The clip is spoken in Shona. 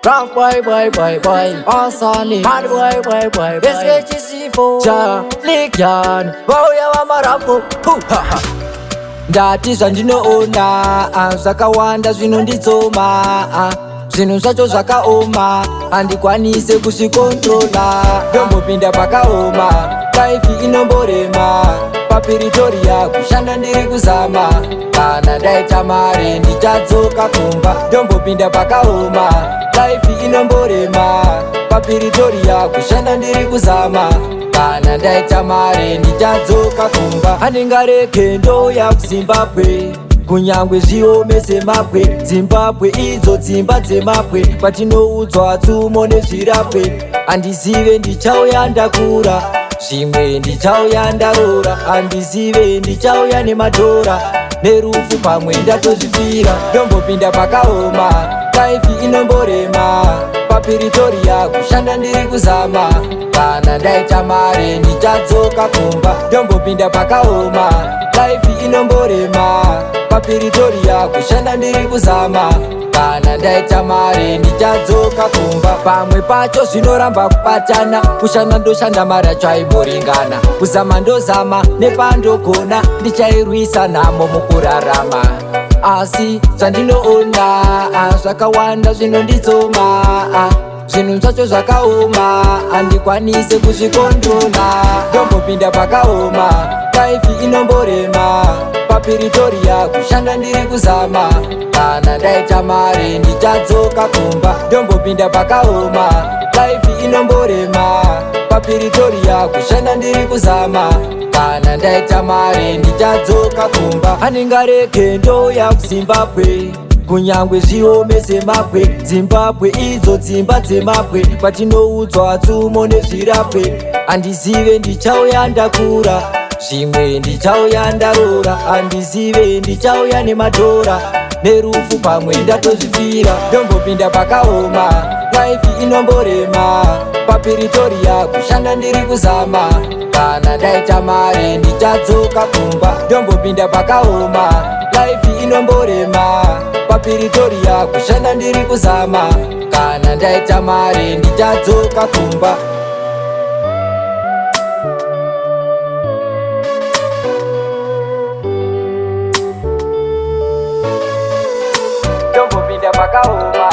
Rough boy, Asani, hard boy, SHC4, Ja, Likian, Boya Wamarafu, ha. Ndati zvandinoona zvakawanda zvinonditsoma zvinhu zvacho zvakaoma handikwanise kuzvikontrola ndombopinda pakaoma laifi inomborema paPiritoria kushanda ndiri kuzama kana ndaita mare ndichadzoka kumba ndombopinda pakaoma laifi inomborema paPiritoria kushanda ndiri kuzama kana ndaita mare ndichadzoka kumba handingareke ndouya kuZimbabwe kunyangwe zviome semapwe Zimbabwe idzo dzimba dzemapwe kwatinoudzwa tsumo nezvirapwe handizive ndichauya ndakura zvimwe ndichauya ndarora handizive ndichauya nemadhora nerufu pamwe ndatozvifira ndombopinda pakaoma laifi inomborema paPiritoria kushanda ndiri kuzama kana ndaita mare ndichadzoka kumba ndombopinda pakaoma laifi inomborema paPiritoria kushanda ndiri kuzama kana ndaita mare ndichadzoka kumba pamwe pacho zvinoramba kubatana kushanda ndoshanda mari yacho aimboringana kuzama ndozama nepandogona ndichairwisa nhamo mukurarama asi zvandinoona zvakawanda zvinonditsoma zvinhu zvacho zvakaoma handikwanise kuzvikontrola ndombopinda pakaoma laifi inomborema paPiritoria kushanda ndiri kuzama kana ndaita mare ndichadzoka kumba ndombopinda pakaoma laifi inomborema paPiritoria kushanda ndiri kuzama kana ndaita mare ndichadzoka kumba handingareke ndouya kuZimbabwe kunyangwe zviome semapwe Zimbabwe idzo dzimba dzemapwe kwatinoudzwa tsumo nezvirapwe handizive ndichauya ndakura zvimwe ndichauya ndarora handizive ndichauya nemadhora nerufu pamwe ndatozvifira ndombopinda pakaoma laifi inomborema paPiritoria kushanda ndiri kuzama kana ndaita mare ndichadzoka kumba ndombopinda pakaoma laifi inomborema paPiritoria kushanda ndiri kuzama kana ndaita mare ndichadzoka kumba ndombopinda pakaoma